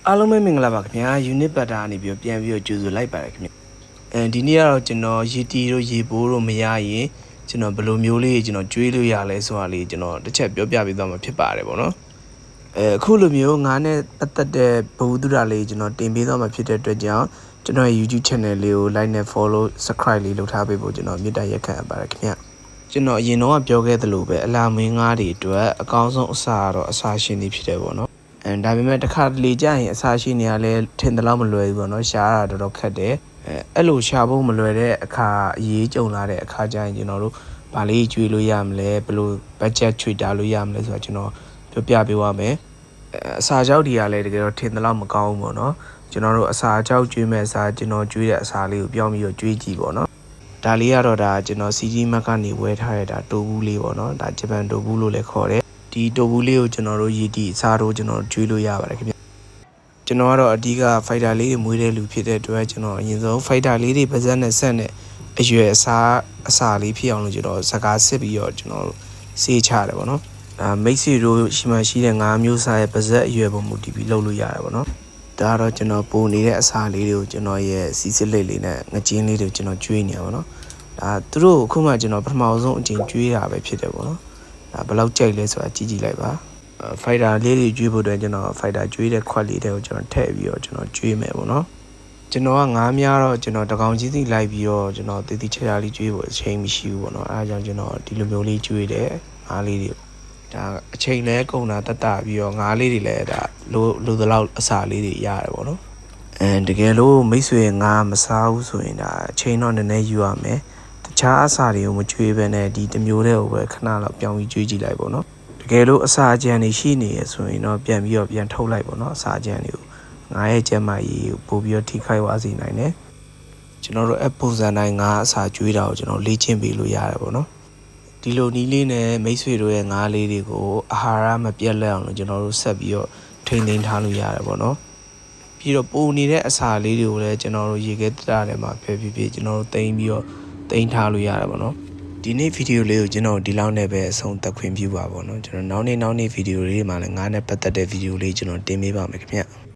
အားလုံးပဲမင်္ဂလာပါခင်ဗျာ unit butter ကနေပြီးပြန်ပြီးတော့ကြိုဆိုလိုက်ပါတယ်ခင်ဗျဒီနေ့ကတော့ကျွန်တော်ရေတီတို့ရေပိုးတို့မရရင်ကျွန်တော်ဘယ်လိုမျိုးလေးကျွန်တော်ကျွေးလို့ရလဲဆိုတာလေးကျွန်တော်တစ်ချက်ပြောပြပေးသွားမှာဖြစ်ပါတယ်ပေါ့နော်အခုလိုမျိုးငါးနဲ့ပတ်သက်တဲ့ဘဝတုဒ္ဒလေးကျွန်တော်တင်ပေးသွားမှာဖြစ်တဲ့အတွက်ကြောင့်ကျွန်တော်ရဲ့ YouTube channel လေးကို like နဲ့ follow subscribe လေးလုပ်ထားပေးဖို့ကျွန်တော်မေတ္တာရက်ခံအပ်ပါတယ်ခင်ဗျကျွန်တော်အရင်တော့ပြောခဲ့သလိုပဲအလာမင်းငါးတွေအတွက်အကောင်းဆုံးအစာတော့အစာရှင်တွေဖြစ်တယ်ပေါ့နော်ဒါပေမဲ့တစ်ခါတလေကြာရင်အစာရှိနေရလဲထင်တယ်လို့မလွယ်ဘူးပေါ့နော်ရှားတာတော်တော်ခက်တယ်အဲ့လိုရှာဖို့မလွယ်တဲ့အခါအရေးကြုံလာတဲ့အခါကျရင်ကျွန်တော်တို့ဗာလေးကျွေးလို့ရမလဲဘယ်လို budget ချွေတာလို့ရမလဲဆိုတာကျွန်တော်ပြောပြပေးပါမယ်အစာကြောက်တွေကလည်းတကယ်တော့ထင်တယ်လို့မကောင်းဘူးပေါ့နော်ကျွန်တော်တို့အစာကြောက်ကျွေးမဲ့အစာကျွန်တော်ကျွေးတဲ့အစာလေးကိုပြောင်းပြီးတော့ကျွေးကြည့်ပေါ့နော်ဒါလေးကတော့ဒါကျွန်တော် CG Mark ကနေဝယ်ထားရတာတိုဘူးလေးပေါ့နော်ဒါဂျပန်တိုဘူးလို့လည်းခေါ်တယ်ဒီတိုဘူးလေးကိုကျွန်တော်တို့ရည်တည်အစားတို့ကျွန်တော်ကျွေးလို့ရပါတယ်ခင်ဗျကျွန်တော်ကတော့အဓိက fighter လေးတွေမွေးတဲ့လူဖြစ်တဲ့အတွက်ကျွန်တော်အရင်ဆုံး fighter လေးတွေပါဇက်နဲ့ဆက်နဲ့အရွယ်အစားလေးဖြစ်အောင်လို့ကျွန်တော်စကားစစ်ပြီးတော့ကျွန်တော်စေးချတယ်ပေါ့နော်မိတ်ဆွေတို့ရှိမှရှိတဲ့၅မျိုးစားရဲ့ပါဇက်အရွယ်ပုံမူတည်ပြီးလုပ်လို့ရတယ်ပေါ့နော်ဒါကတော့ကျွန်တော်ပို့နေတဲ့အစားလေးတွေကိုကျွန်တော်ရဲ့စီစစ်လိတ်လေးနဲ့ငကျင်းလေးတွေကိုကျွန်တော်ကျွေးနေရပါတော့ဒါသူတို့အခုမှကျွန်တော်ပထမဆုံးအချိန်ကျွေးတာပဲဖြစ်တယ်ပေါ့နော်ဒါဘယ်လောက်ကြိုက်လဲဆိုတာကြည့်လိုက်ပါဖိုက်တာလေးတွေကျွေးဖို့အတွက်ကျွန်တော်ဖိုက်တာကျွေးတဲ့ခွက်လေးတွေကိုကျွန်တော်ထည့်ပြီးတော့ကျွန်တော်ကျွေးမယ်ပေါ့နော်ကျွန်တော်ကငါးများတော့ကျွန်တော်တကောင်ကြီးစီလိုက်ပြီးတော့ကျွန်တော်တည်တည်ချာချာလေးကျွေးဖို့အချိန်မရှိဘူးပေါ့နော်အဲဒါကြောင့်ကျွန်တော်ဒီလိုမျိုးလေးကျွေးတယ်ငါးလေးတွေဒါအချိန်လဲကုန်တာတပြီးတော့ငါးလေးတွေလည်းဒါလိုသလောက်အစာလေးတွေရတယ်ပေါ့နော်တကယ်လို့မိတ်ဆွေငါးမစားဘူးဆိုရင်ဒါအချိန်တော့နည်းနည်းယူရမယ်တခြားအစာတွေကိုမကျွေးဘဲနဲ့ဒီတစ်မျိုးတည်းကိုပဲခဏလောက်ပြောင်းပြီးကျွေးကြည့်လိုက်ပေါ့နော်တကယ်လို့အစာအကျန်တွေရှိနေရဆိုရင်တော့ပြန်ထုတ်လိုက်ပေါ့နော်အစာအကျန်တွေကိုငါးရဲ့ကျန်းမာရေးကိုပို့ပြီးတော့ထိခိုက်သွားစေနိုင်တယ်ကျွန်တော်တို့အပုံစံတိုင်းငါးအစာကျွေးတာကိုကျွန်တော်လေ့ကျင့်ပေးလို့ရတယ်ပေါ့နော်ဒီလိုနည်းလေးနဲ့မိတ်ဆွေတို့ရဲ့ငါးလေးတွေကိုအာဟာရမပြတ်လက်အောင်လို့ကျွန်တော်တို့ဆက်ပြီးတော့ထိန်းသိမ်းထားလို့ရတယ်ပေါ့နော်ပြီးတော့ပိုနေတဲ့အစာလေးတွေကိုလည်းကျွန်တော်တို့ရေခဲတတာထဲမှာဖယ်ပြီးကျွန်တော်တို့သိမ်းပြီးတော့သိမ်းထားလို့ရတယ်ပေါ့နော်ဒီနေ့ဗီဒီယိုလေးကိုကျွန်တော်ဒီလောက်နဲ့ပဲအဆုံးသတ်ခွင့်ပြုပါပေါ့နော်ကျွန်တော်နောက်နေ့ဗီဒီယိုလေးတွေမှာလည်းငါးနဲ့ပတ်သက်တဲ့ဗီဒီယိုလေးကျွန်တော်တင်ပေးပါမယ်ခင်ဗျ